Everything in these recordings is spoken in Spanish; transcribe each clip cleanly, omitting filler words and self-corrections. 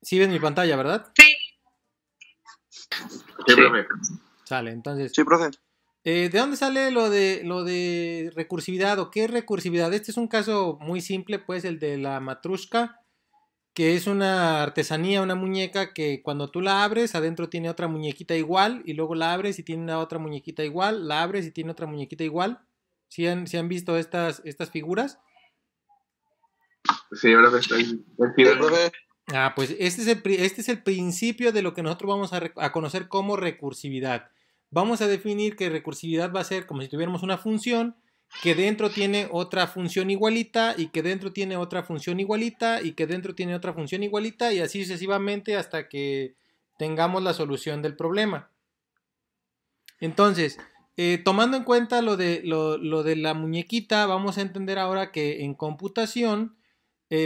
Sí ves mi pantalla, ¿verdad? Sí, Sí, profe. Sale, entonces, Sí, profe. ¿de dónde sale lo de recursividad o qué es recursividad? Este es un caso muy simple, pues el de la matrushka, que es una artesanía, una muñeca que cuando tú la abres, adentro tiene otra muñequita igual, y luego la abres y tiene una otra muñequita igual, la abres y tiene otra muñequita igual. ¿Sí han visto estas figuras? Sí, profe, estoy Sí, vencido. profe. Ah, pues este es el principio de lo que nosotros vamos a conocer como recursividad. Vamos a definir que recursividad va a ser como si tuviéramos una función que dentro tiene otra función igualita y que dentro tiene otra función igualita y que dentro tiene otra función igualita y así sucesivamente hasta que tengamos la solución del problema. Entonces, tomando en cuenta lo de la muñequita, vamos a entender ahora que en computación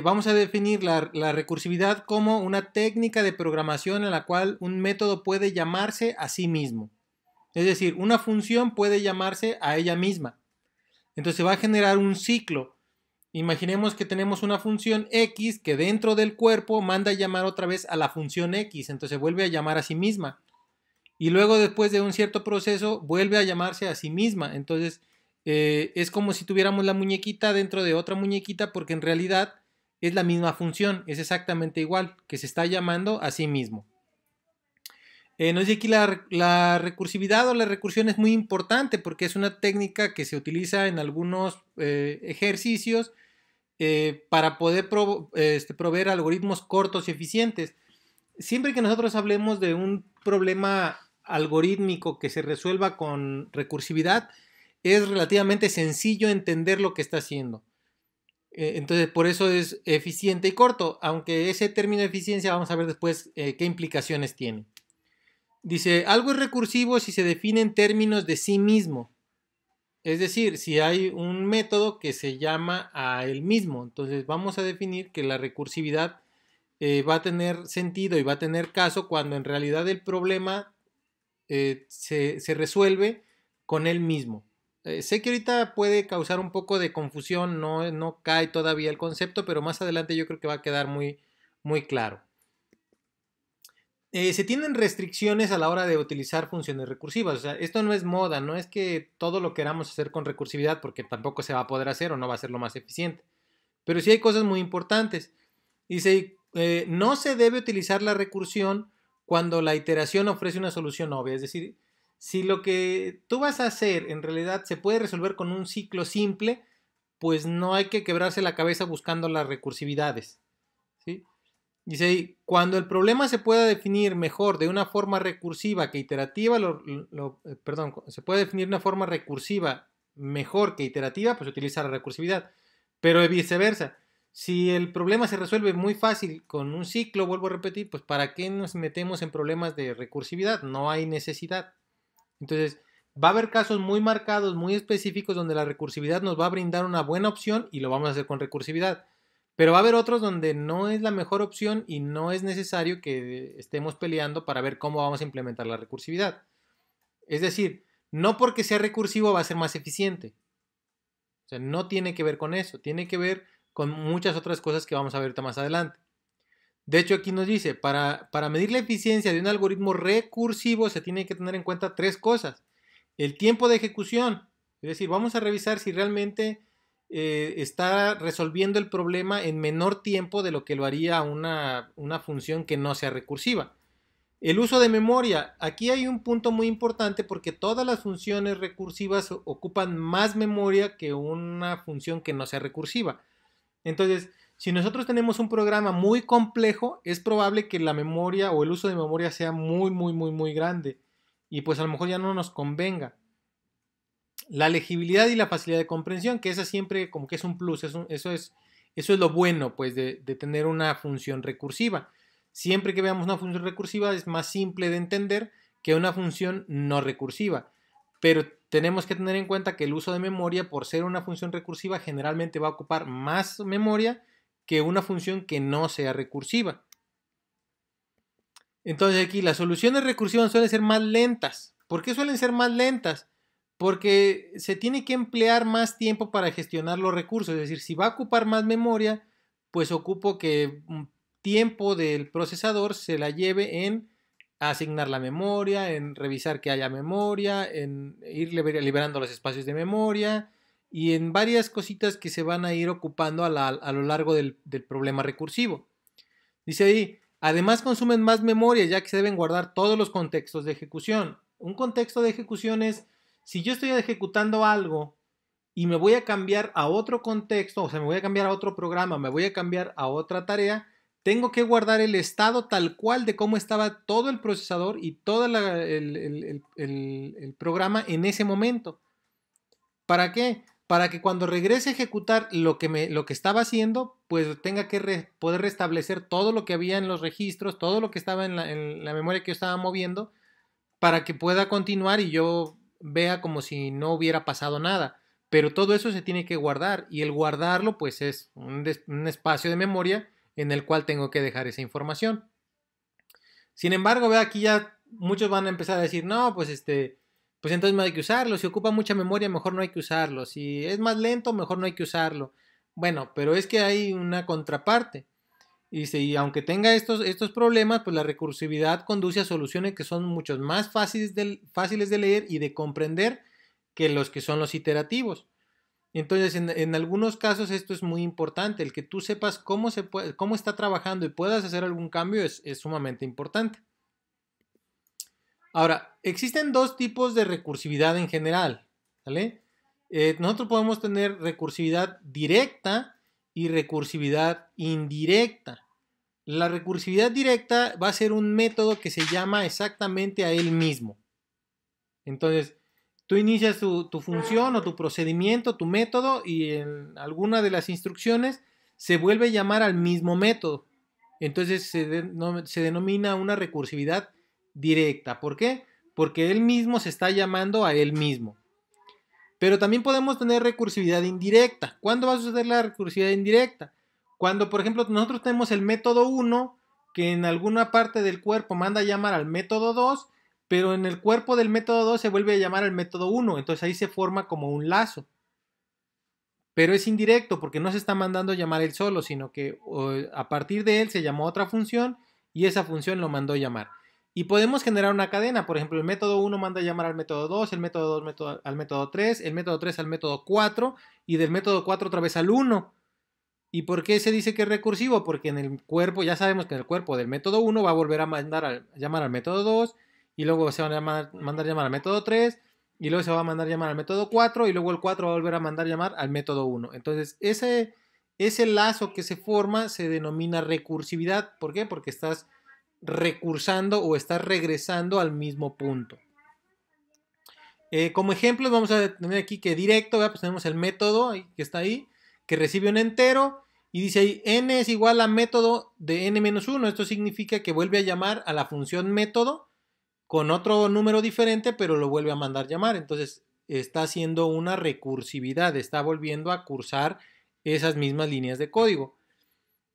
vamos a definir la recursividad como una técnica de programación en la cual un método puede llamarse a sí mismo. Es decir, una función puede llamarse a ella misma. Entonces va a generar un ciclo. Imaginemos que tenemos una función X que dentro del cuerpo manda a llamar otra vez a la función X. Entonces vuelve a llamar a sí misma. Y luego después de un cierto proceso vuelve a llamarse a sí misma. Entonces es como si tuviéramos la muñequita dentro de otra muñequita porque en realidad es la misma función, es exactamente igual, que se está llamando a sí mismo. Nos dice aquí la recursividad o la recursión es muy importante porque es una técnica que se utiliza en algunos ejercicios para poder proveer algoritmos cortos y eficientes. Siempre que nosotros hablemos de un problema algorítmico que se resuelva con recursividad, es relativamente sencillo entender lo que está haciendo. Entonces, por eso es eficiente y corto, aunque ese término de eficiencia vamos a ver después qué implicaciones tiene. Dice, algo es recursivo si se define en términos de sí mismo. Es decir, si hay un método que se llama a él mismo. Entonces, vamos a definir que la recursividad va a tener sentido y va a tener caso cuando en realidad el problema se resuelve con él mismo. Sé que ahorita puede causar un poco de confusión, no cae todavía el concepto, pero más adelante yo creo que va a quedar muy claro. Se tienen restricciones a la hora de utilizar funciones recursivas. O sea, esto no es moda, no es que todo lo queramos hacer con recursividad porque tampoco se va a poder hacer o no va a ser lo más eficiente. Pero sí hay cosas muy importantes. Dice, no se debe utilizar la recursión cuando la iteración ofrece una solución obvia. Es decir, si lo que tú vas a hacer en realidad se puede resolver con un ciclo simple, pues no hay que quebrarse la cabeza buscando las recursividades. ¿Sí? Dice ahí, cuando el problema se pueda definir mejor de una forma recursiva que iterativa, perdón, se puede definir de una forma recursiva mejor que iterativa, pues utiliza la recursividad. Pero viceversa, si el problema se resuelve muy fácil con un ciclo, vuelvo a repetir, pues ¿para qué nos metemos en problemas de recursividad? No hay necesidad. Entonces, va a haber casos muy marcados, muy específicos, donde la recursividad nos va a brindar una buena opción y lo vamos a hacer con recursividad. Pero va a haber otros donde no es la mejor opción y no es necesario que estemos peleando para ver cómo vamos a implementar la recursividad. Es decir, no porque sea recursivo va a ser más eficiente. O sea, no tiene que ver con eso, tiene que ver con muchas otras cosas que vamos a ver ahorita más adelante. De hecho, aquí nos dice, para medir la eficiencia de un algoritmo recursivo se tiene que tener en cuenta tres cosas. El tiempo de ejecución, es decir, vamos a revisar si realmente está resolviendo el problema en menor tiempo de lo que lo haría una función que no sea recursiva. El uso de memoria. Aquí hay un punto muy importante porque todas las funciones recursivas ocupan más memoria que una función que no sea recursiva. Entonces, si nosotros tenemos un programa muy complejo, es probable que la memoria o el uso de memoria sea muy grande. Y pues a lo mejor ya no nos convenga. La legibilidad y la facilidad de comprensión, que esa siempre como que es un plus, eso es lo bueno pues de tener una función recursiva. Siempre que veamos una función recursiva es más simple de entender que una función no recursiva. Pero tenemos que tener en cuenta que el uso de memoria, por ser una función recursiva, generalmente va a ocupar más memoria que una función que no sea recursiva. Entonces aquí las soluciones recursivas suelen ser más lentas. ¿Por qué suelen ser más lentas? Porque se tiene que emplear más tiempo para gestionar los recursos. Es decir, si va a ocupar más memoria, pues ocupo que tiempo del procesador se la lleve en asignar la memoria, en revisar que haya memoria, en ir liberando los espacios de memoria y en varias cositas que se van a ir ocupando a lo largo del problema recursivo. Dice ahí, además consumen más memoria ya que se deben guardar todos los contextos de ejecución. Un contexto de ejecución es, si yo estoy ejecutando algo y me voy a cambiar a otro contexto, o sea, me voy a cambiar a otro programa, me voy a cambiar a otra tarea, tengo que guardar el estado tal cual de cómo estaba todo el procesador y todo el programa en ese momento. ¿Para qué? Para que cuando regrese a ejecutar lo que estaba haciendo, pues tenga que poder restablecer todo lo que había en los registros, todo lo que estaba en la memoria que yo estaba moviendo, para que pueda continuar y yo vea como si no hubiera pasado nada. Pero todo eso se tiene que guardar y el guardarlo pues es un espacio de memoria en el cual tengo que dejar esa información. Sin embargo, ve aquí ya muchos van a empezar a decir, no, pues pues entonces no hay que usarlo. Si ocupa mucha memoria, mejor no hay que usarlo. Si es más lento, mejor no hay que usarlo. Bueno, pero es que hay una contraparte. Y dice, y aunque tenga estos problemas, pues la recursividad conduce a soluciones que son mucho más fáciles de leer y de comprender que los que son los iterativos. Entonces, en algunos casos esto es muy importante. El que tú sepas cómo está trabajando y puedas hacer algún cambio es sumamente importante. Ahora, existen dos tipos de recursividad en general, ¿vale? Nosotros podemos tener recursividad directa y recursividad indirecta. La recursividad directa va a ser un método que se llama exactamente a él mismo. Entonces, tú inicias tu función o tu procedimiento, tu método, y en alguna de las instrucciones se vuelve a llamar al mismo método. Entonces se denomina una recursividad directa. ¿Por qué? Porque él mismo se está llamando a él mismo. Pero también podemos tener recursividad indirecta. ¿Cuándo va a suceder la recursividad indirecta? Cuando, por ejemplo, nosotros tenemos el método 1, que en alguna parte del cuerpo manda a llamar al método 2, pero en el cuerpo del método 2 se vuelve a llamar al método 1. Entonces ahí se forma como un lazo. Pero es indirecto porque no se está mandando a llamar él solo, sino que a partir de él se llamó otra función y esa función lo mandó a llamar. Y podemos generar una cadena. Por ejemplo, el método 1 manda a llamar al método 2, el método 2 al método 3, el método 3 al método 4 y del método 4 otra vez al 1. ¿Y por qué se dice que es recursivo? Porque en el cuerpo, ya sabemos que en el cuerpo del método 1 va a volver a llamar al método 2 y luego se va a mandar a llamar al método 3 y luego se va a mandar a llamar al método 4 y luego el 4 va a volver a mandar a llamar al método 1. Entonces, ese lazo que se forma se denomina recursividad. ¿Por qué? Porque estás recursando o estás regresando al mismo punto. Como ejemplos vamos a tener aquí que directo, pues tenemos el método que está ahí, que recibe un entero y dice ahí n es igual a método de n-1. Esto significa que vuelve a llamar a la función método con otro número diferente, pero lo vuelve a mandar llamar. Entonces está haciendo una recursividad, está volviendo a cursar esas mismas líneas de código.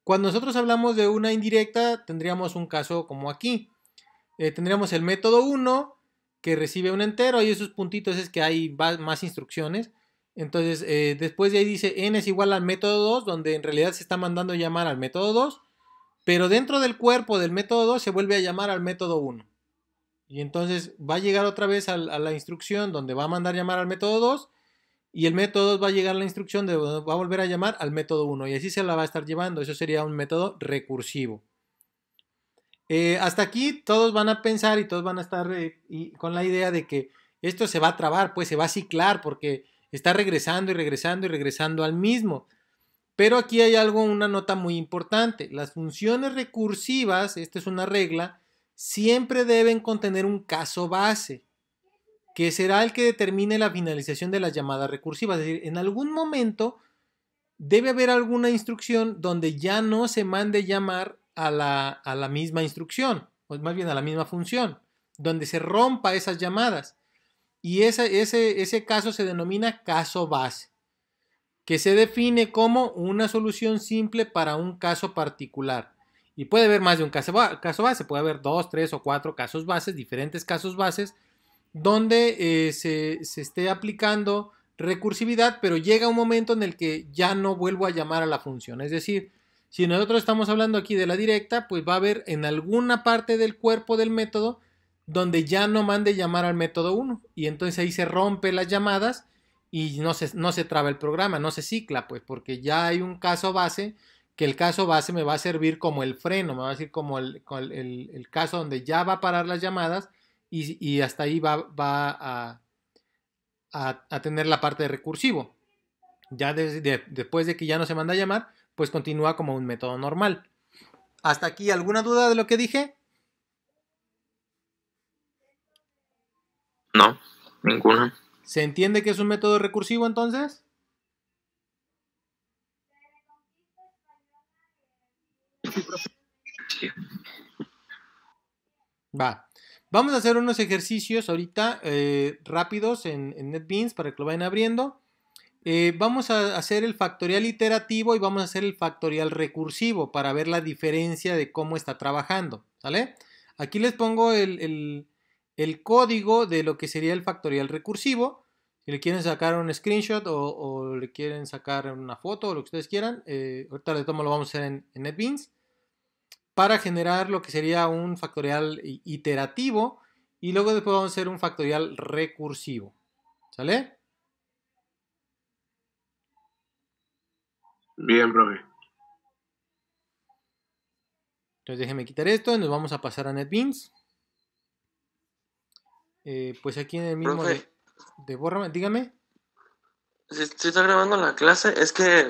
Cuando nosotros hablamos de una indirecta, tendríamos un caso como aquí. Tendríamos el método 1 que recibe un entero y esos puntitos es que hay más instrucciones. Entonces, después de ahí dice n es igual al método 2, donde en realidad se está mandando llamar al método 2, pero dentro del cuerpo del método 2 se vuelve a llamar al método 1. Y entonces va a llegar otra vez a la instrucción donde va a mandar llamar al método 2 y el método 2 va a llegar a la instrucción de va a volver a llamar al método 1 y así se la va a estar llevando. Eso sería un método recursivo. Hasta aquí todos van a pensar y todos van a estar con la idea de que esto se va a trabar, pues se va a ciclar porque está regresando y regresando y regresando al mismo. Pero aquí hay una nota muy importante. Las funciones recursivas, esta es una regla, siempre deben contener un caso base, que será el que determine la finalización de las llamadas recursivas. Es decir, en algún momento debe haber alguna instrucción donde ya no se mande llamar a la misma instrucción, o más bien a la misma función, donde se rompa esas llamadas. Y ese caso se denomina caso base, que se define como una solución simple para un caso particular. Y puede haber más de un caso base, puede haber 2, 3 o 4 casos bases, diferentes casos bases, donde se esté aplicando recursividad, pero llega un momento en el que ya no vuelvo a llamar a la función. Es decir, Si nosotros estamos hablando aquí de la directa, pues va a haber en alguna parte del cuerpo del método donde ya no mande llamar al método 1. Y entonces ahí se rompe las llamadas y no se traba el programa, no se cicla, pues porque ya hay un caso base, que el caso base me va a servir como el freno, me va a decir como el caso donde ya va a parar las llamadas y hasta ahí va a tener la parte de recursivo. Ya después de que ya no se manda a llamar, pues continúa como un método normal. ¿Hasta aquí alguna duda de lo que dije? No, ninguna. ¿Se entiende que es un método recursivo entonces? Sí. Va. Vamos a hacer unos ejercicios ahorita rápidos en NetBeans para que lo vayan abriendo. Vamos a hacer el factorial iterativo y vamos a hacer el factorial recursivo para ver la diferencia de cómo está trabajando. ¿Sale? Aquí les pongo el código de lo que sería el factorial recursivo. Si le quieren sacar un screenshot o le quieren sacar una foto o lo que ustedes quieran, ahorita de todo lo vamos a hacer en NetBeans para generar lo que sería un factorial iterativo y luego después vamos a hacer un factorial recursivo. ¿Sale? Bien, profe. Entonces déjenme quitar esto y nos vamos a pasar a NetBeans. Pues aquí en el mismo de bórrame, dígame. Si está grabando la clase, es que,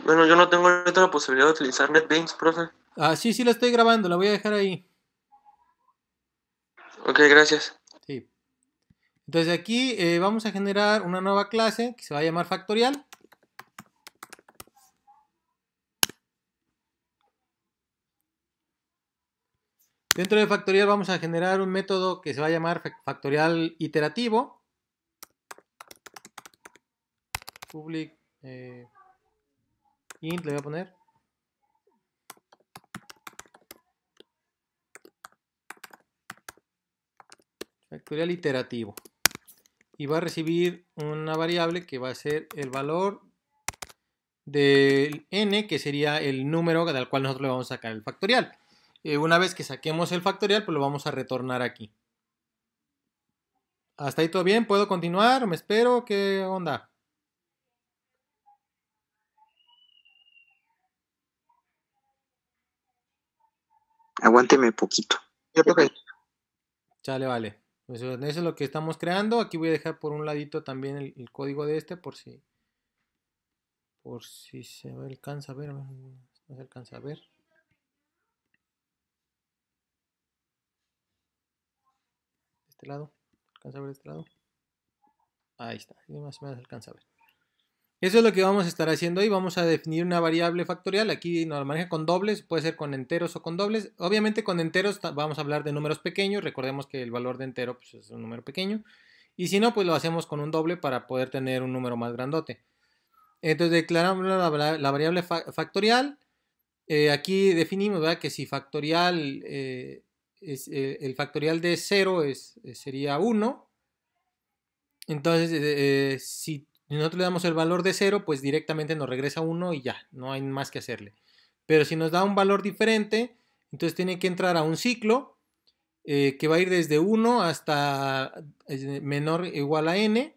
bueno, yo no tengo ahorita la posibilidad de utilizar NetBeans, profe. Ah, sí, la estoy grabando, la voy a dejar ahí. Ok, gracias. Sí. Entonces aquí vamos a generar una nueva clase que se va a llamar factorial. Dentro de factorial vamos a generar un método que se va a llamar factorial iterativo. Public int le voy a poner. Factorial iterativo. Y va a recibir una variable que va a ser el valor del n, que sería el número al cual nosotros le vamos a sacar el factorial. Una vez que saquemos el factorial, pues lo vamos a retornar aquí. ¿Hasta ahí todo bien? ¿Puedo continuar? ¿Me espero? ¿Qué onda? Aguánteme poquito. Chale, vale. Pues eso es lo que estamos creando. Aquí voy a dejar por un ladito también el código de este por si se alcanza a ver. No se alcanza a ver. De este lado. ¿Alcanza a ver de este lado? Ahí está. Y más o menos alcanza a ver. Eso es lo que vamos a estar haciendo ahí. Vamos a definir una variable factorial. Aquí nos maneja con dobles, puede ser con enteros o con dobles. Obviamente con enteros vamos a hablar de números pequeños. Recordemos que el valor de entero pues, es un número pequeño. Y si no, pues lo hacemos con un doble para poder tener un número más grandote. Entonces declaramos la variable factorial. Aquí definimos, ¿verdad?, que si factorial el factorial de 0 sería 1. Entonces, si nosotros le damos el valor de 0, pues directamente nos regresa 1 y ya, no hay más que hacerle. Pero si nos da un valor diferente, entonces tiene que entrar a un ciclo que va a ir desde 1 hasta menor o igual a n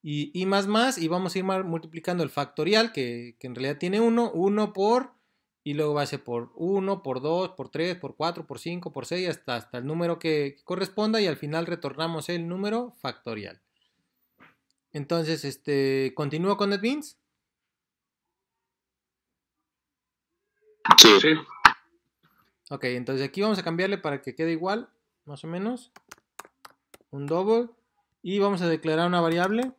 y más, y vamos a ir multiplicando el factorial, que en realidad tiene 1 por, y luego va a ser por 1, por 2, por 3, por 4, por 5, por 6, hasta el número que corresponda, y al final retornamos el número factorial. Entonces, continúo con NetBeans. Sí. Ok, entonces aquí vamos a cambiarle para que quede igual, más o menos. Un double. Y vamos a declarar una variable.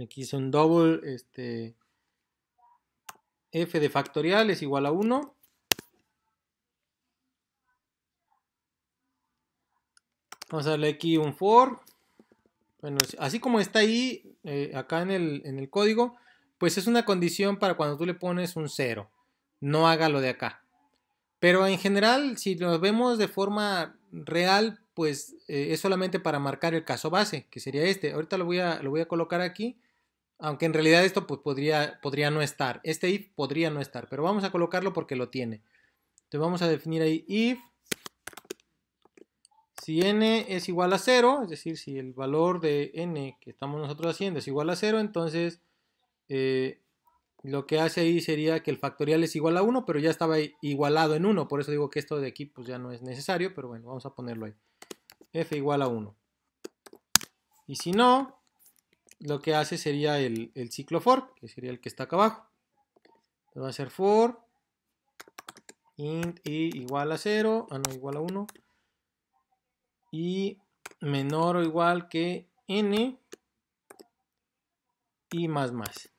Aquí hice un double, f de factorial es igual a 1. Vamos a darle aquí un for. Bueno, así como está ahí, acá en el código, pues es una condición para cuando tú le pones un 0. No haga lo de acá. Pero en general, si lo vemos de forma real, pues es solamente para marcar el caso base, que sería este. Ahorita lo voy a colocar aquí Aunque en realidad esto pues, podría no estar. Este if podría no estar, pero vamos a colocarlo porque lo tiene. Entonces vamos a definir ahí if si n es igual a 0, es decir, si el valor de n que estamos nosotros haciendo es igual a 0, entonces lo que hace ahí sería que el factorial es igual a 1, pero ya estaba igualado en 1, por eso digo que esto de aquí pues ya no es necesario, pero bueno, vamos a ponerlo ahí. F igual a 1. Y si no, lo que hace sería el ciclo for, que sería el que está acá abajo. Entonces va a ser for int i igual a 0, no, igual a 1, y menor o igual que n y más más.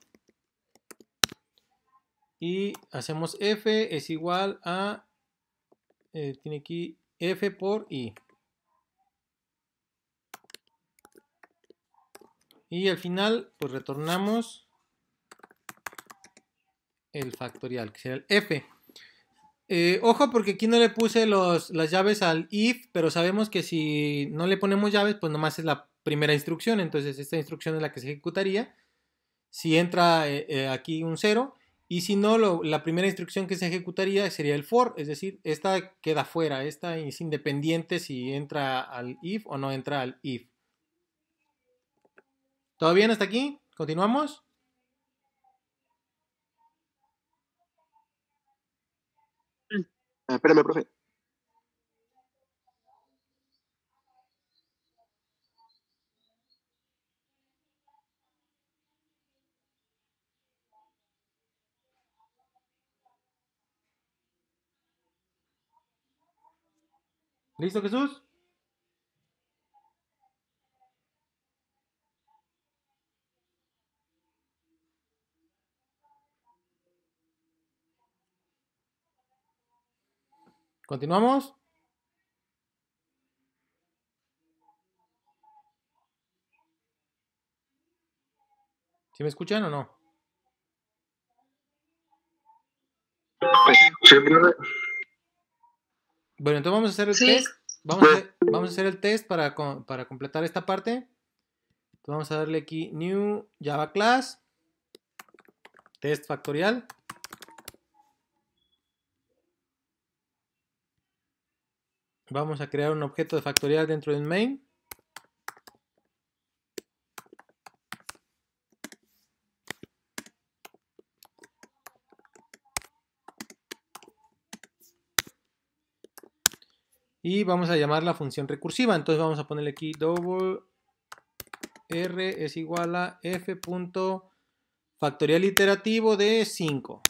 Y hacemos f es igual a, tiene aquí f por i. Y al final, pues retornamos el factorial, que será el f. Ojo porque aquí no le puse las llaves al if, pero sabemos que si no le ponemos llaves, pues nomás es la primera instrucción. Entonces esta instrucción es la que se ejecutaría. Si entra aquí un 0, y si no, la primera instrucción que se ejecutaría sería el for, es decir, esta queda fuera, esta es independiente si entra al if o no entra al if. ¿Todo bien hasta aquí? ¿Continuamos? Espérame, profe. ¿Listo, Jesús? ¿Continuamos? ¿Sí me escuchan o no? Sí, profe. Bueno, entonces vamos a hacer el Sí. test. Vamos a hacer el test para completar esta parte. Entonces vamos a darle aquí New Java Class. Test factorial. Vamos a crear un objeto de factorial dentro del main. Y vamos a llamar la función recursiva. Entonces vamos a ponerle aquí double r es igual a f punto factorial iterativo de 5.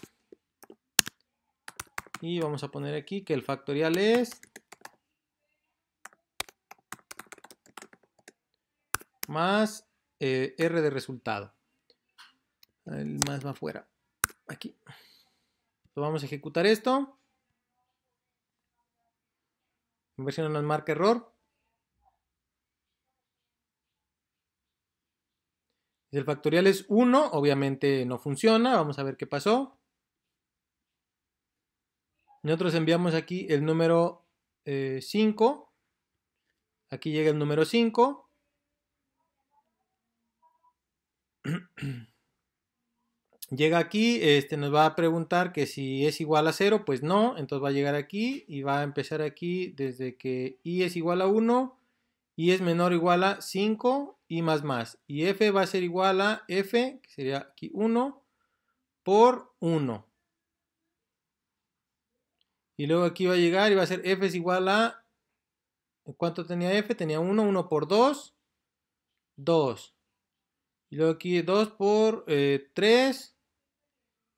Y vamos a poner aquí que el factorial es más r de resultado. El más va afuera. Aquí. Entonces vamos a ejecutar esto. A ver si no nos marca error. Si el factorial es 1, obviamente no funciona. Vamos a ver qué pasó. Nosotros enviamos aquí el número 5. Aquí llega el número 5. Llega aquí, nos va a preguntar que si es igual a 0, pues no. Entonces va a llegar aquí y va a empezar aquí desde que i es igual a 1, i es menor o igual a 5 y más más. Y f va a ser igual a f, que sería aquí 1, por 1. Y luego aquí va a llegar y va a ser f es igual a... ¿Cuánto tenía f? Tenía 1, 1 por 2, 2. Y luego aquí 2 por 3,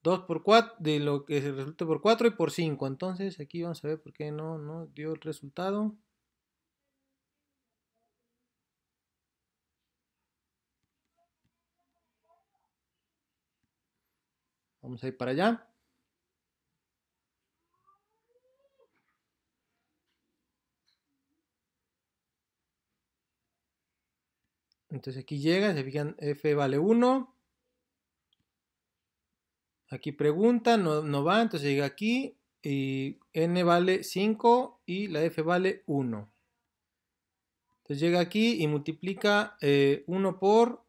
2 por 4, de lo que se resulta por 4 y por 5. Entonces aquí vamos a ver por qué no dio el resultado. Vamos a ir para allá. Entonces aquí llega, se fijan, f vale 1. Aquí pregunta, no va, entonces llega aquí y n vale 5 y la f vale 1. Entonces llega aquí y multiplica 1 por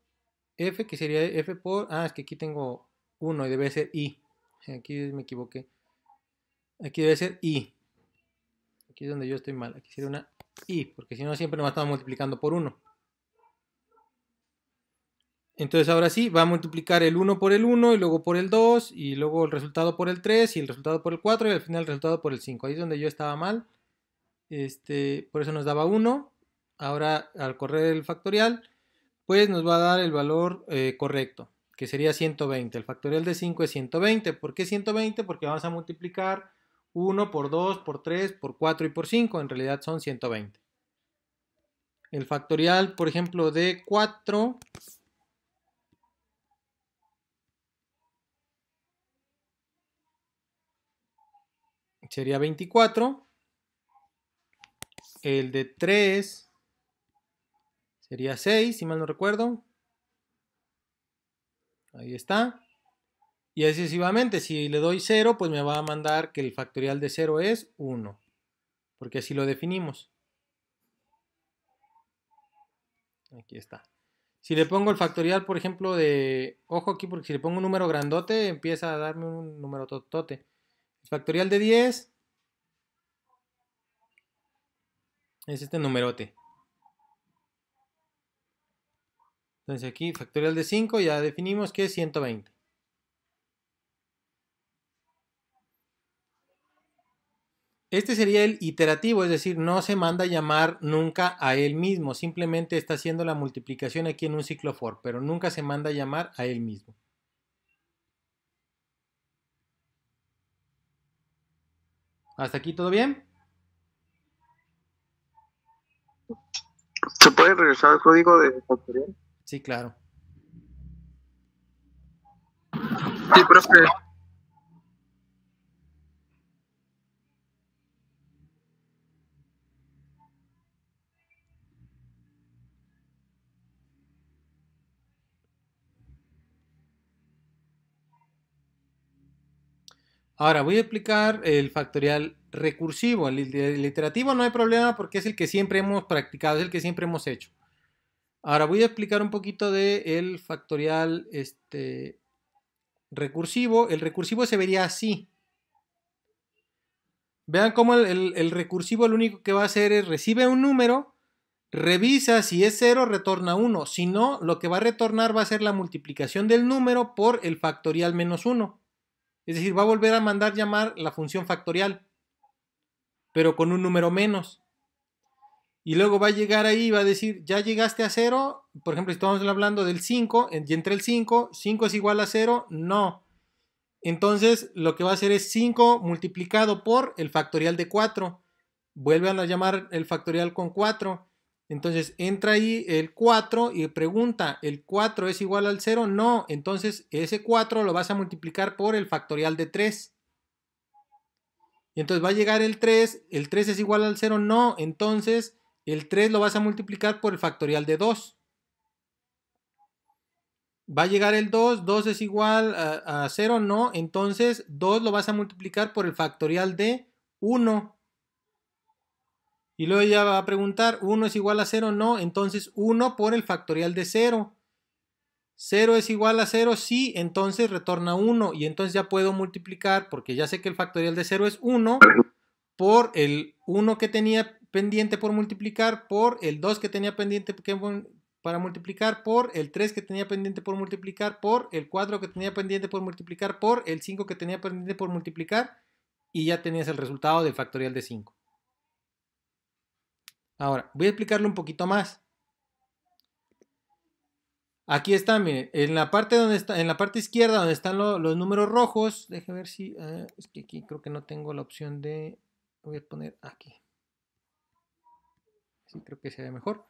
f, que sería f por... Ah, es que aquí tengo 1 y debe ser i. Aquí me equivoqué. Aquí debe ser i. Aquí es donde yo estoy mal. Aquí sería una i, porque si no siempre nos estamos multiplicando por 1. Entonces ahora sí, va a multiplicar el 1 por el 1 y luego por el 2 y luego el resultado por el 3 y el resultado por el 4 y al final el resultado por el 5. Ahí es donde yo estaba mal. Por eso nos daba 1. Ahora al correr el factorial, pues nos va a dar el valor correcto, que sería 120. El factorial de 5 es 120. ¿Por qué 120? Porque vamos a multiplicar 1 por 2, por 3, por 4 y por 5. En realidad son 120. El factorial, por ejemplo, de 4 sería 24. El de 3 sería 6, si mal no recuerdo. Ahí está. Y así sucesivamente. Si le doy 0, pues me va a mandar que el factorial de 0 es 1. Porque así lo definimos. Aquí está. Si le pongo el factorial, por ejemplo, de... Ojo aquí, porque si le pongo un número grandote, empieza a darme un número totote. El factorial de 10 es este numerote. Entonces aquí, factorial de 5, ya definimos que es 120. Este sería el iterativo, es decir, no se manda a llamar nunca a él mismo, simplemente está haciendo la multiplicación aquí en un ciclo for, pero nunca se manda a llamar a él mismo. ¿Hasta aquí todo bien? ¿Se puede regresar al código de factorial? Sí, claro. Sí, profe. Ahora voy a explicar el factorial recursivo. El iterativo no hay problema porque es el que siempre hemos practicado, es el que siempre hemos hecho. Ahora voy a explicar un poquito del factorial recursivo. El recursivo se vería así. Vean cómo el recursivo lo único que va a hacer es recibe un número, revisa si es 0, retorna 1. Si no, lo que va a retornar va a ser la multiplicación del número por el factorial menos 1. Es decir, va a volver a mandar llamar la función factorial, pero con un número menos. Y luego va a llegar ahí y va a decir, ya llegaste a 0. Por ejemplo, si estamos hablando del 5, y entre el 5, 5 es igual a 0, no. Entonces, lo que va a hacer es 5 multiplicado por el factorial de 4. Vuelven a llamar el factorial con 4. Entonces, entra ahí el 4 y pregunta, ¿el 4 es igual al 0? No. Entonces, ese 4 lo vas a multiplicar por el factorial de 3. Y entonces va a llegar el 3 es igual al 0, no. Entonces, el 3 lo vas a multiplicar por el factorial de 2. Va a llegar el 2 es igual a 0, no. Entonces 2 lo vas a multiplicar por el factorial de 1. Y luego ya va a preguntar, 1 es igual a 0, no. Entonces 1 por el factorial de 0. 0 es igual a 0, sí. Entonces retorna 1. Y entonces ya puedo multiplicar, porque ya sé que el factorial de 0 es 1, por el 1 que tenía pendiente por multiplicar, por el 2 que tenía pendiente para multiplicar, por el 3 que tenía pendiente por multiplicar, por el 4 que tenía pendiente por multiplicar, por el 5 que tenía pendiente por multiplicar, y ya tenías el resultado del factorial de 5. Ahora, voy a explicarlo un poquito más. Aquí está, miren, en la parte izquierda donde están los números rojos, déjenme ver si, es que aquí creo que no tengo la opción de, voy a poner aquí. Sí, creo que se ve mejor.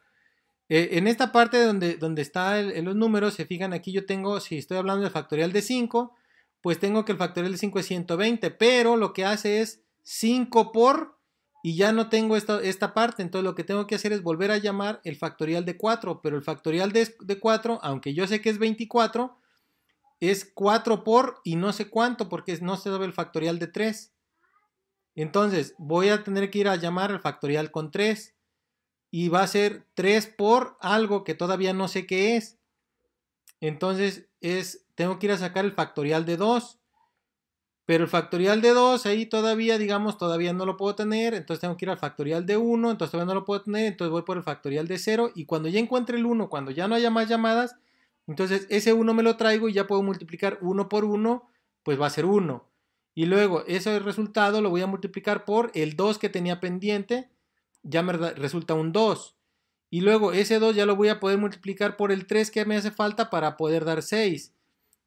En esta parte donde están los números, se fijan aquí yo tengo, si estoy hablando del factorial de 5, pues tengo que el factorial de 5 es 120, pero lo que hace es 5 por, y ya no tengo esta parte, entonces lo que tengo que hacer es volver a llamar el factorial de 4, pero el factorial de 4, aunque yo sé que es 24, es 4 por y no sé cuánto, porque no se sabe el factorial de 3. Entonces voy a tener que ir a llamar el factorial con 3. Y va a ser 3 por algo que todavía no sé qué es. Entonces tengo que ir a sacar el factorial de 2. Pero el factorial de 2 ahí todavía, digamos, todavía no lo puedo tener. Entonces tengo que ir al factorial de 1. Entonces todavía no lo puedo tener. Entonces voy por el factorial de 0. Y cuando ya encuentre el 1, cuando ya no haya más llamadas, entonces ese 1 me lo traigo y ya puedo multiplicar 1 por 1. Pues va a ser 1. Y luego ese resultado lo voy a multiplicar por el 2 que tenía pendiente. Ya me resulta un 2. Y luego ese 2 ya lo voy a poder multiplicar por el 3 que me hace falta para poder dar 6.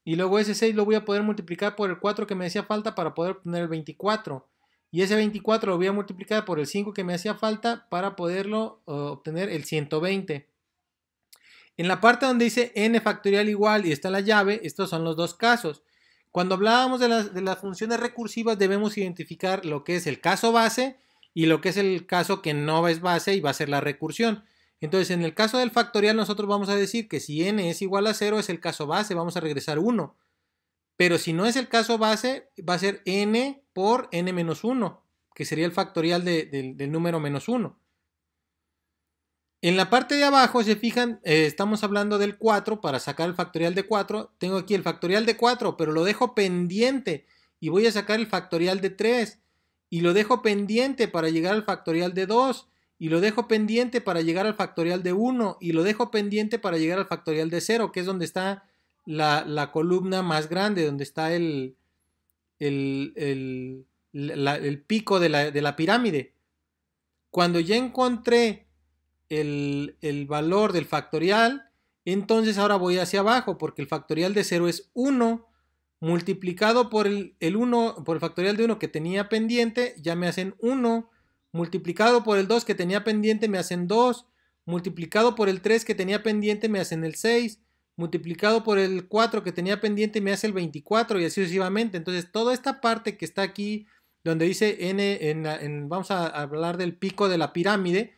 Y luego ese 6 lo voy a poder multiplicar por el 4 que me hacía falta para poder obtener el 24. Y ese 24 lo voy a multiplicar por el 5 que me hacía falta para poderlo obtener el 120. En la parte donde dice n factorial igual y está la llave, estos son los dos casos. Cuando hablábamos de las funciones recursivas debemos identificar lo que es el caso base y lo que es el caso que no es base y va a ser la recursión. Entonces, en el caso del factorial nosotros vamos a decir que si n es igual a 0 es el caso base, vamos a regresar 1. Pero si no es el caso base, va a ser n por n menos 1, que sería el factorial del número menos 1. En la parte de abajo, se fijan, estamos hablando del 4, para sacar el factorial de 4. Tengo aquí el factorial de 4, pero lo dejo pendiente y voy a sacar el factorial de 3. Y lo dejo pendiente para llegar al factorial de 2. Y lo dejo pendiente para llegar al factorial de 1. Y lo dejo pendiente para llegar al factorial de 0, que es donde está la columna más grande, donde está el pico de la pirámide. Cuando ya encontré el valor del factorial, entonces ahora voy hacia abajo, porque el factorial de 0 es 1, multiplicado por el 1, por el factorial de 1 que tenía pendiente, ya me hacen 1, multiplicado por el 2 que tenía pendiente, me hacen 2, multiplicado por el 3 que tenía pendiente, me hacen el 6, multiplicado por el 4 que tenía pendiente, me hace el 24 y así sucesivamente. Entonces toda esta parte que está aquí, donde dice n, vamos a hablar del pico de la pirámide,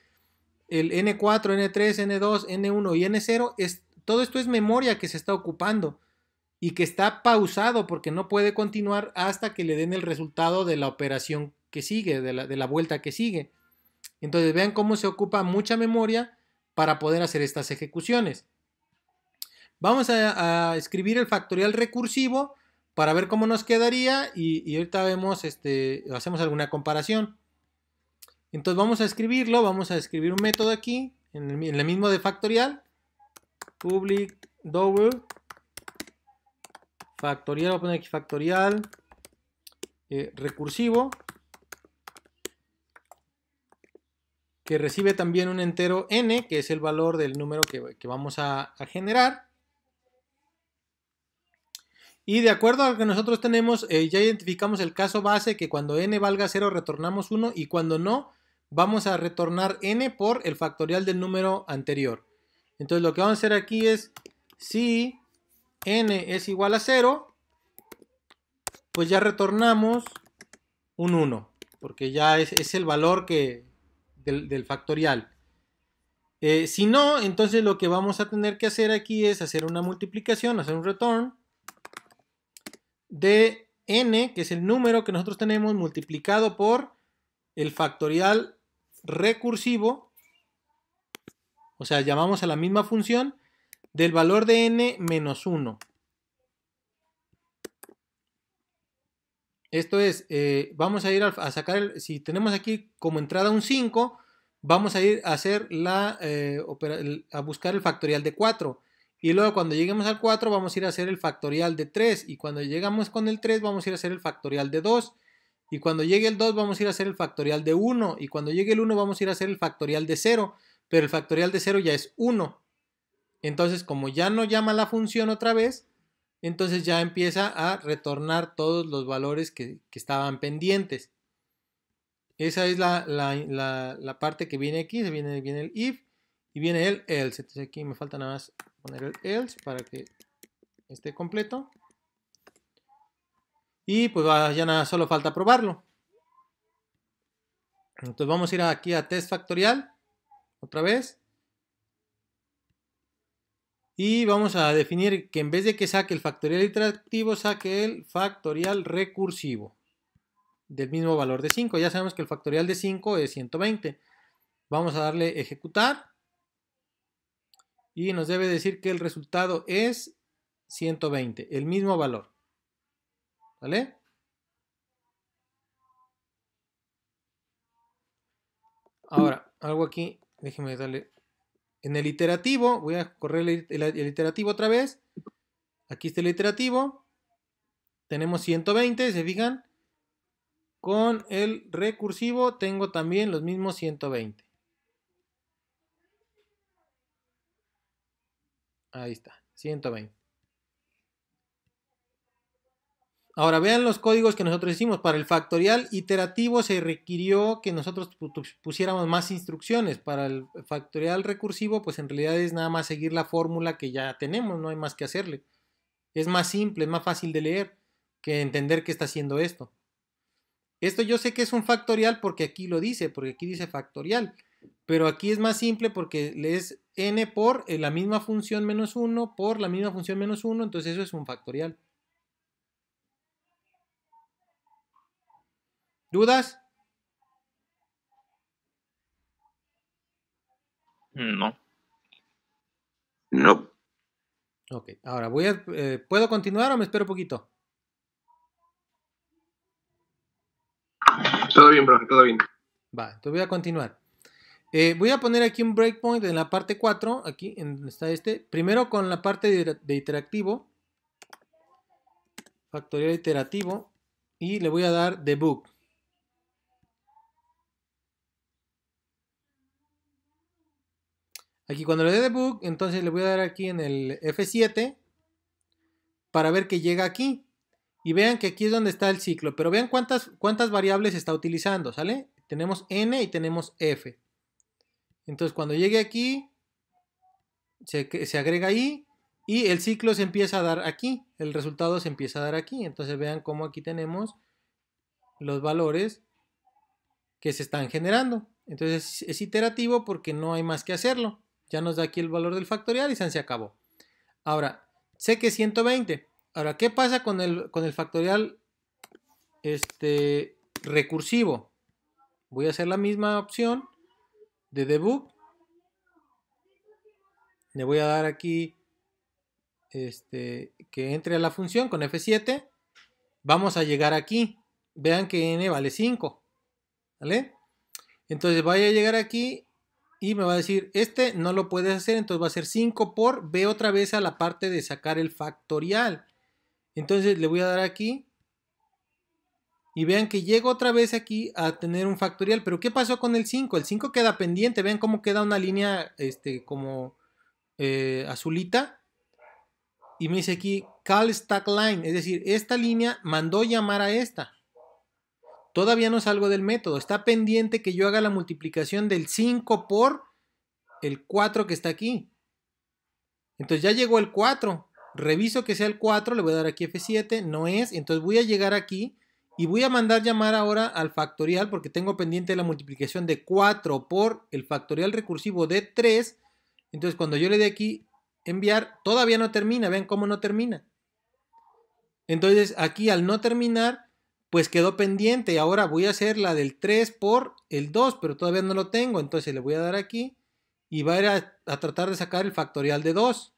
el N4, N3, N2, N1 y N0, todo esto es memoria que se está ocupando y que está pausado porque no puede continuar hasta que le den el resultado de la operación que sigue, de la vuelta que sigue. Entonces vean cómo se ocupa mucha memoria para poder hacer estas ejecuciones. Vamos a escribir el factorial recursivo para ver cómo nos quedaría y ahorita vemos, hacemos alguna comparación. Entonces vamos a escribirlo, vamos a escribir un método aquí, en el mismo de factorial, public double factorial, voy a poner aquí factorial recursivo, que recibe también un entero n, que es el valor del número que vamos a generar. Y de acuerdo a lo que nosotros tenemos, ya identificamos el caso base, que cuando n valga 0 retornamos 1 y cuando no, vamos a retornar n por el factorial del número anterior. Entonces lo que vamos a hacer aquí es, si n es igual a 0, pues ya retornamos un 1, porque ya es el valor del factorial. Si no, entonces lo que vamos a tener que hacer aquí es hacer una multiplicación, hacer un return de n, que es el número que nosotros tenemos, multiplicado por el factorial recursivo, o sea, llamamos a la misma función, del valor de n menos 1. Esto es, vamos a ir a sacar, si tenemos aquí como entrada un 5, vamos a ir a hacer a buscar el factorial de 4. Y luego cuando lleguemos al 4 vamos a ir a hacer el factorial de 3. Y cuando llegamos con el 3 vamos a ir a hacer el factorial de 2. Y cuando llegue el 2 vamos a ir a hacer el factorial de 1. Y cuando llegue el 1 vamos a ir a hacer el factorial de 0. Pero el factorial de 0 ya es 1. Entonces, como ya no llama la función otra vez, entonces ya empieza a retornar todos los valores que estaban pendientes. Esa es la parte que viene aquí. Viene el if y viene el else. Entonces aquí me falta nada más poner el else para que esté completo. Y pues ya nada, solo falta probarlo. Entonces vamos a ir aquí a test factorial otra vez. Y vamos a definir que en vez de que saque el factorial iterativo, saque el factorial recursivo del mismo valor de 5. Ya sabemos que el factorial de 5 es 120. Vamos a darle ejecutar. Y nos debe decir que el resultado es 120, el mismo valor. ¿Vale? Ahora, algo aquí, déjenme darle. En el iterativo, voy a correr el iterativo otra vez. Aquí está el iterativo. Tenemos 120, ¿se fijan? Con el recursivo tengo también los mismos 120. Ahí está, 120. Ahora vean los códigos que nosotros hicimos. Para el factorial iterativo se requirió que nosotros pusiéramos más instrucciones. Para el factorial recursivo, pues en realidad es nada más seguir la fórmula que ya tenemos, no hay más que hacerle. Es más simple, es más fácil de leer que entender qué está haciendo esto. Esto yo sé que es un factorial porque aquí lo dice, porque aquí dice factorial. Pero aquí es más simple porque lees n por la misma función menos 1 por la misma función menos 1, entonces eso es un factorial. ¿Dudas? No. No. Ok, ahora ¿puedo continuar o me espero un poquito? Todo bien, profe, todo bien. Va, entonces voy a continuar. Voy a poner aquí un breakpoint en la parte 4, aquí está este. Primero con la parte de iterativo, factorial iterativo, y le voy a dar debug. Aquí cuando le dé debug, entonces le voy a dar aquí en el F7 para ver que llega aquí. Y vean que aquí es donde está el ciclo, pero vean cuántas variables está utilizando, ¿sale? Tenemos n y tenemos f. Entonces cuando llegue aquí, se agrega ahí y el ciclo se empieza a dar aquí, el resultado se empieza a dar aquí. Entonces vean cómo aquí tenemos los valores que se están generando. Entonces es iterativo porque no hay más que hacerlo. Ya nos da aquí el valor del factorial y se acabó. Ahora, sé que es 120. Ahora, ¿qué pasa con el factorial recursivo? Voy a hacer la misma opción de debug. Le voy a dar aquí que entre a la función con F7. Vamos a llegar aquí. Vean que n vale 5. ¿Vale? Entonces voy a llegar aquí y me va a decir, no lo puedes hacer, entonces va a ser 5 por, ve otra vez a la parte de sacar el factorial. Entonces le voy a dar aquí y vean que llego otra vez aquí a tener un factorial. Pero ¿qué pasó con el 5? El 5 queda pendiente. Vean cómo queda una línea como azulita. Y me dice aquí call stack line. Es decir, esta línea mandó llamar a esta. Todavía no salgo del método. Está pendiente que yo haga la multiplicación del 5 por el 4 que está aquí. Entonces ya llegó el 4. Reviso que sea el 4. Le voy a dar aquí F7. No es. Entonces voy a llegar aquí. Y voy a mandar llamar ahora al factorial porque tengo pendiente la multiplicación de 4 por el factorial recursivo de 3. Entonces cuando yo le dé aquí enviar, todavía no termina. Vean cómo no termina. Entonces aquí al no terminar, pues quedó pendiente. Ahora voy a hacer la del 3 por el 2, pero todavía no lo tengo. Entonces le voy a dar aquí y va a ir a tratar de sacar el factorial de 2.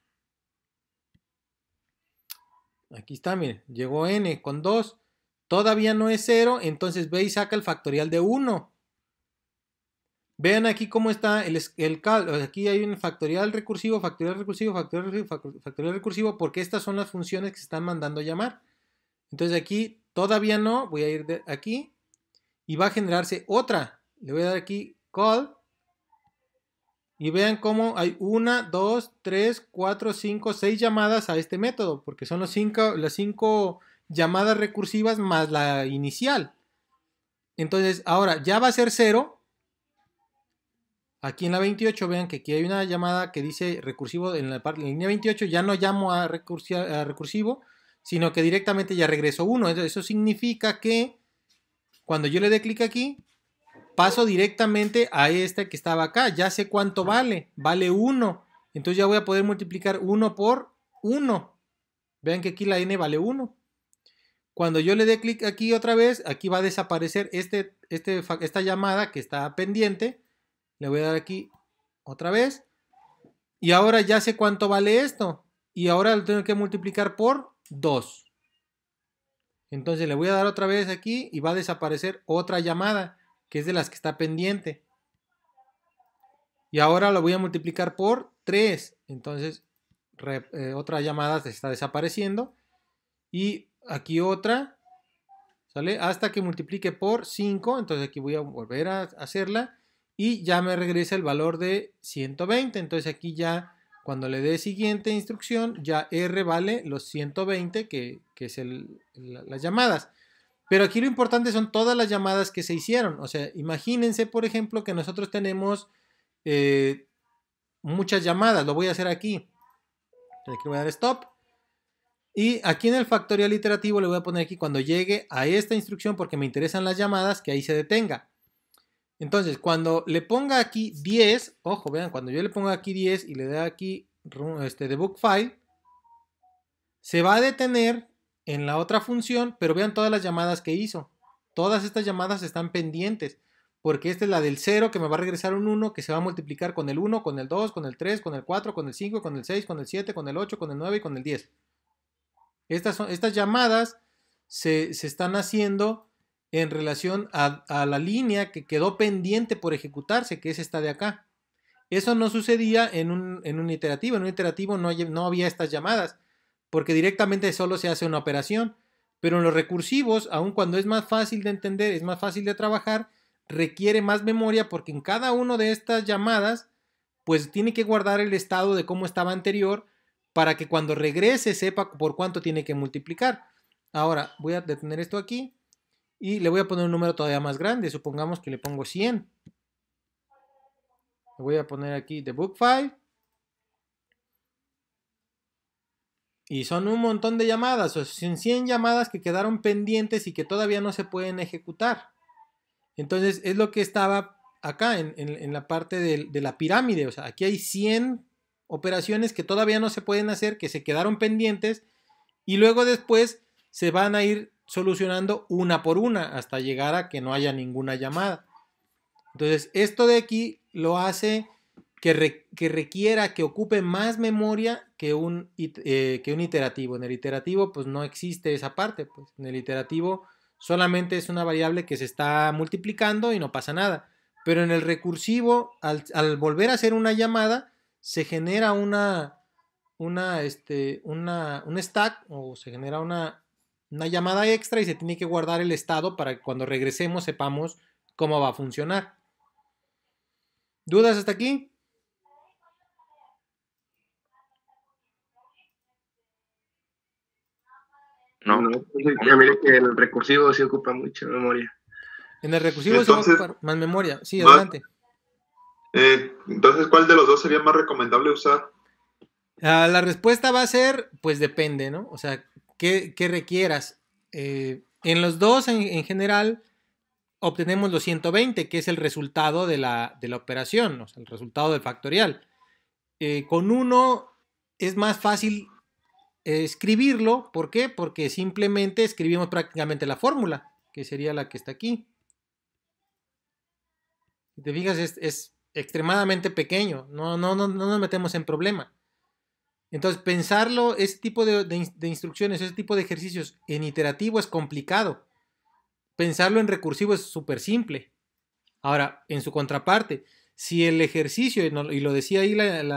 Aquí está, miren, llegó n con 2. Todavía no es 0, entonces ve y saca el factorial de 1. Vean aquí cómo está aquí hay un factorial recursivo, factorial recursivo, factorial recursivo, factorial recursivo, porque estas son las funciones que se están mandando llamar. Entonces aquí todavía no, voy a ir de aquí y va a generarse otra. Le voy a dar aquí call y vean cómo hay 1, 2, 3, 4, 5, 6 llamadas a este método, porque son las 5 llamadas recursivas más la inicial. Entonces ahora ya va a ser 0. Aquí en la 28 vean que aquí hay una llamada que dice recursivo. En la línea 28 ya no llamo a recursivo, sino que directamente ya regreso 1. Eso significa que cuando yo le dé clic aquí, paso directamente a esta que estaba acá. Ya sé cuánto vale. Vale 1. Entonces ya voy a poder multiplicar 1 por 1. Vean que aquí la n vale 1. Cuando yo le dé clic aquí otra vez, aquí va a desaparecer esta llamada que está pendiente. Le voy a dar aquí otra vez. Y ahora ya sé cuánto vale esto. y ahora lo tengo que multiplicar por 2. Entonces le voy a dar otra vez aquí y va a desaparecer otra llamada, que es de las que está pendiente. Y ahora lo voy a multiplicar por 3. Entonces otra llamada se está desapareciendo. Y aquí otra, ¿sale? Hasta que multiplique por 5. Entonces aquí voy a volver a hacerla. Y ya me regresa el valor de 120. Entonces aquí ya, cuando le dé siguiente instrucción, ya R vale los 120, que es las llamadas. Pero aquí lo importante son todas las llamadas que se hicieron. O sea, imagínense, por ejemplo, que nosotros tenemos muchas llamadas. Lo voy a hacer aquí. Entonces aquí voy a dar stop. Y aquí en el factorial iterativo le voy a poner aquí cuando llegue a esta instrucción, porque me interesan las llamadas, que ahí se detenga. Entonces, cuando le ponga aquí 10, ojo, vean, cuando yo le ponga aquí 10 y le dé aquí debug file, se va a detener en la otra función, pero vean todas las llamadas que hizo. Todas estas llamadas están pendientes, porque esta es la del 0, que me va a regresar un 1, que se va a multiplicar con el 1, con el 2, con el 3, con el 4, con el 5, con el 6, con el 7, con el 8, con el 9 y con el 10. Estas llamadas se están haciendo en relación a la línea que quedó pendiente por ejecutarse, que es esta de acá. Eso no sucedía en un iterativo. En un iterativo no había estas llamadas, porque directamente solo se hace una operación. Pero en los recursivos, aun cuando es más fácil de entender, es más fácil de trabajar, requiere más memoria, porque en cada una de estas llamadas, pues tiene que guardar el estado de cómo estaba anterior, para que cuando regrese sepa por cuánto tiene que multiplicar. Ahora voy a detener esto aquí y le voy a poner un número todavía más grande. Supongamos que le pongo 100. Le voy a poner aquí debug file. Y son un montón de llamadas. O sea, son 100 llamadas que quedaron pendientes y que todavía no se pueden ejecutar. Entonces es lo que estaba acá en la parte de la pirámide. O sea, aquí hay 100 operaciones que todavía no se pueden hacer, que se quedaron pendientes, y luego después se van a ir solucionando una por una hasta llegar a que no haya ninguna llamada. Entonces esto de aquí lo hace que requiera, que ocupe más memoria que un iterativo. En el iterativo pues no existe esa parte, pues en el iterativo solamente es una variable que se está multiplicando y no pasa nada. Pero en el recursivo, al volver a hacer una llamada, se genera un stack, o se genera una llamada extra, y se tiene que guardar el estado para que cuando regresemos sepamos cómo va a funcionar. ¿Dudas hasta aquí? No. Ya mire que el recursivo sí ocupa mucha memoria. En el recursivo Entonces, se va a ocupar más memoria. Sí, adelante. Entonces, ¿cuál de los dos sería más recomendable usar? La respuesta va a ser, pues depende, ¿no? O sea, ¿qué requieras? En los dos, en general, obtenemos los 120, que es el resultado de la operación, o sea, el resultado del factorial. Con uno es más fácil escribirlo. ¿Por qué? Porque simplemente escribimos prácticamente la fórmula, que sería la que está aquí. Si te fijas, es extremadamente pequeño. No nos metemos en problema. Entonces, pensarlo, ese tipo de instrucciones, ese tipo de ejercicios en iterativo es complicado. Pensarlo en recursivo es súper simple. Ahora, en su contraparte, si el ejercicio, y lo decía ahí en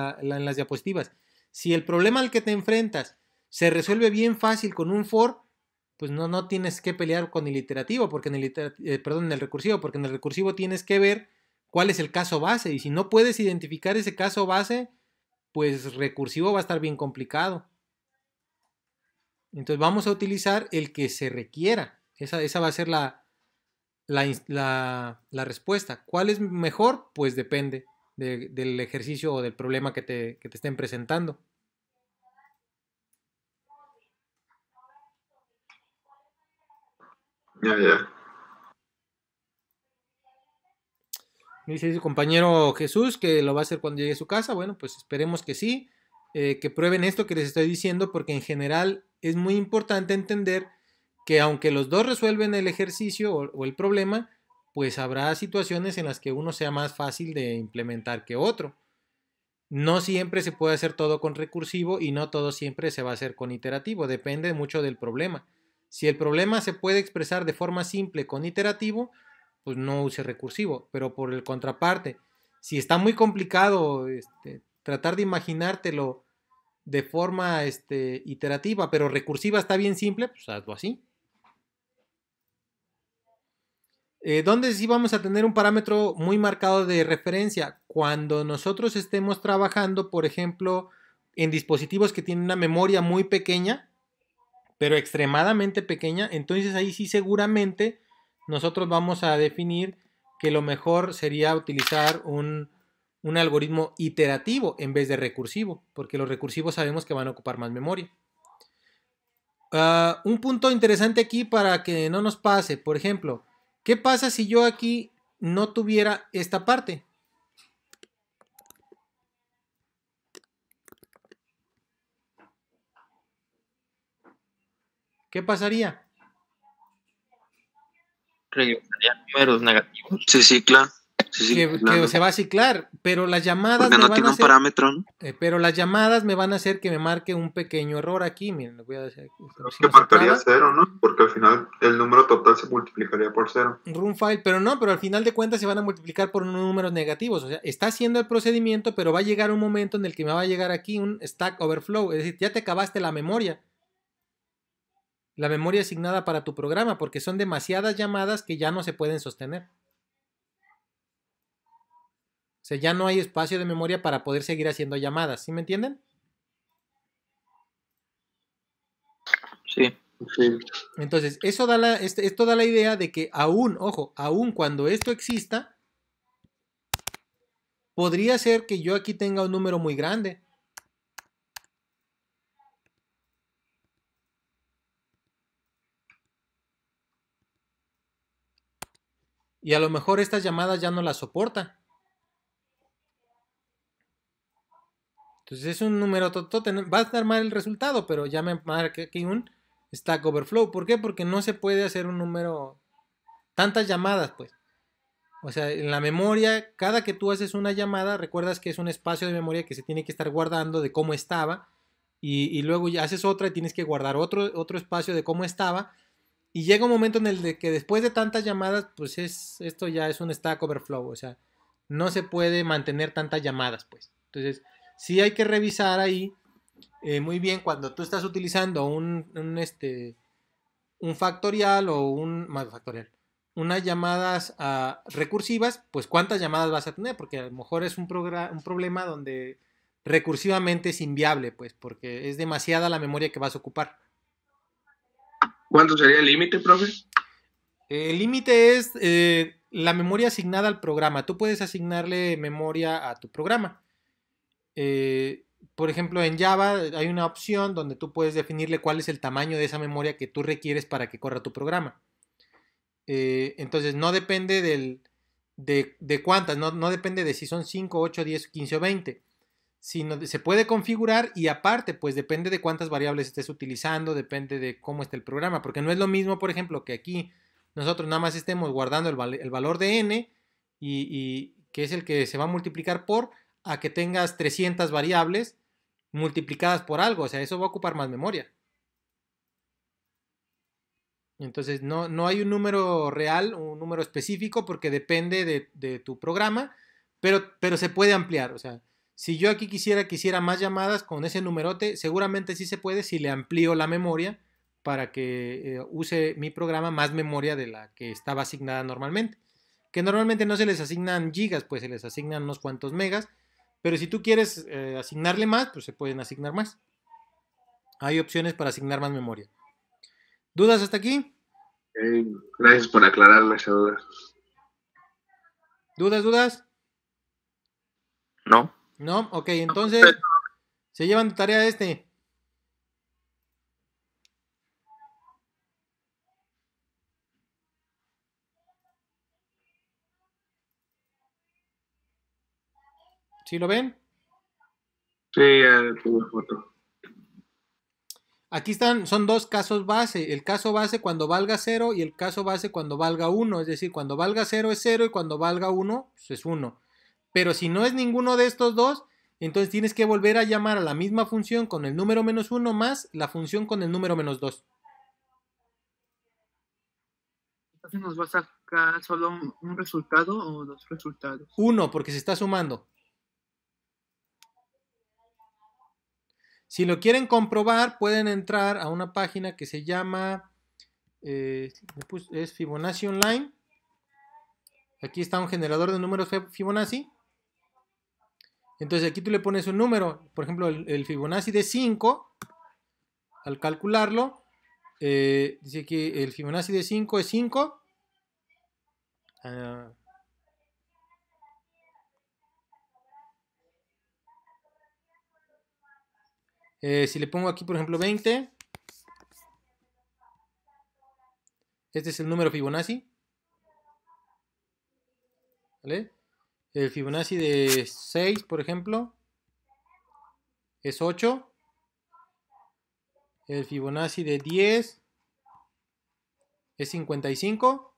las diapositivas, si el problema al que te enfrentas se resuelve bien fácil con un for, pues no tienes que pelear con el iterativo, porque en el recursivo, porque en el recursivo tienes que ver cuál es el caso base, y si no puedes identificar ese caso base, pues recursivo va a estar bien complicado. Entonces vamos a utilizar el que se requiera. Esa va a ser la respuesta. ¿Cuál es mejor? Pues depende del ejercicio o del problema que te estén presentando. Ya. Dice su compañero Jesús que lo va a hacer cuando llegue a su casa. Bueno, pues esperemos que sí, que prueben esto que les estoy diciendo, porque en general es muy importante entender que aunque los dos resuelven el ejercicio o el problema, pues habrá situaciones en las que uno sea más fácil de implementar que otro. No siempre se puede hacer todo con recursivo y no todo siempre se va a hacer con iterativo. Depende mucho del problema. Si el problema se puede expresar de forma simple con iterativo, pues no use recursivo. Pero por el contraparte, si está muy complicado tratar de imaginártelo de forma iterativa, pero recursiva está bien simple, pues hazlo así. ¿Dónde sí vamos a tener un parámetro muy marcado de referencia? Cuando nosotros estemos trabajando, por ejemplo, en dispositivos que tienen una memoria muy pequeña, pero extremadamente pequeña, entonces ahí sí seguramente nosotros vamos a definir que lo mejor sería utilizar un algoritmo iterativo en vez de recursivo, porque los recursivos sabemos que van a ocupar más memoria. Un punto interesante aquí para que no nos pase, por ejemplo, ¿qué pasa si yo aquí no tuviera esta parte? ¿Qué pasaría? Regresarían números negativos. Sí, claro. Sí, Que claro. se va a ciclar, pero las llamadas Porque me no van tiene a un hacer, parámetro, ¿no? pero las llamadas me van a hacer que me marque un pequeño error aquí. Miren, le voy a decir, Creo si que nos marcaría acaba. 0, ¿no? Porque al final el número total se multiplicaría por 0. Run file, pero no, pero al final de cuentas se van a multiplicar por números negativos. O sea, está haciendo el procedimiento, pero va a llegar un momento en el que me va a llegar aquí un stack overflow. Es decir, ya te acabaste la memoria asignada para tu programa, porque son demasiadas llamadas que ya no se pueden sostener. O sea, ya no hay espacio de memoria para poder seguir haciendo llamadas. ¿Sí me entienden? Sí. Sí. Entonces, esto da la idea de que aún cuando esto exista, podría ser que yo aquí tenga un número muy grande. Y a lo mejor estas llamadas ya no las soporta. Entonces es un número totote. Va a estar mal el resultado, pero ya me marca aquí un Stack Overflow. ¿Por qué? Porque no se puede hacer un número... Tantas llamadas, pues. O sea, en la memoria, cada que tú haces una llamada, recuerdas que es un espacio de memoria que se tiene que estar guardando de cómo estaba. Y luego ya haces otra y tienes que guardar otro espacio de cómo estaba. Y llega un momento en el de que después de tantas llamadas, pues esto ya es un Stack Overflow. O sea, no se puede mantener tantas llamadas, pues. Entonces, sí hay que revisar ahí muy bien cuando tú estás utilizando un factorial o más factorial, unas llamadas recursivas, pues cuántas llamadas vas a tener, porque a lo mejor es un problema donde recursivamente es inviable, pues, porque es demasiada la memoria que vas a ocupar. ¿Cuánto sería el límite, profe? El límite es la memoria asignada al programa. Tú puedes asignarle memoria a tu programa. Por ejemplo, en Java hay una opción donde tú puedes definirle cuál es el tamaño de esa memoria que tú requieres para que corra tu programa. Entonces no depende de cuántas, no depende de si son 5, 8, 10, 15 o 20, sino se puede configurar y aparte pues depende de cuántas variables estés utilizando, depende de cómo esté el programa, porque no es lo mismo, por ejemplo, que aquí nosotros nada más estemos guardando el valor de n y que es el que se va a multiplicar por, a que tengas 300 variables multiplicadas por algo, o sea, eso va a ocupar más memoria. Entonces no hay un número real, un número específico, porque depende de tu programa, pero se puede ampliar. O sea, si yo aquí quisiera más llamadas con ese numerote, seguramente sí se puede si le amplío la memoria para que use mi programa más memoria de la que estaba asignada normalmente. Que normalmente no se les asignan gigas, pues se les asignan unos cuantos megas, pero si tú quieres asignarle más, pues se pueden asignar más. Hay opciones para asignar más memoria. ¿Dudas hasta aquí? Gracias por aclararme esa duda. ¿Dudas? No. No, ok, entonces se llevan tu tarea ¿Sí lo ven? Sí, tuve foto. Aquí son dos casos base. El caso base cuando valga 0 y el caso base cuando valga 1. Es decir, cuando valga 0 es 0 y cuando valga 1 pues es 1. Pero si no es ninguno de estos dos, Entonces tienes que volver a llamar a la misma función con el número -1 más la función con el número -2. Entonces nos va a sacar solo un resultado o dos resultados. 1, porque se está sumando. Si lo quieren comprobar, pueden entrar a una página que se llama es Fibonacci Online. Aquí está un generador de números Fibonacci. Entonces aquí tú le pones un número, por ejemplo el Fibonacci de 5, al calcularlo, dice que el Fibonacci de 5 es 5. Si le pongo aquí por ejemplo 20, este es el número Fibonacci, ¿vale? El Fibonacci de 6, por ejemplo, es 8. El Fibonacci de 10 es 55.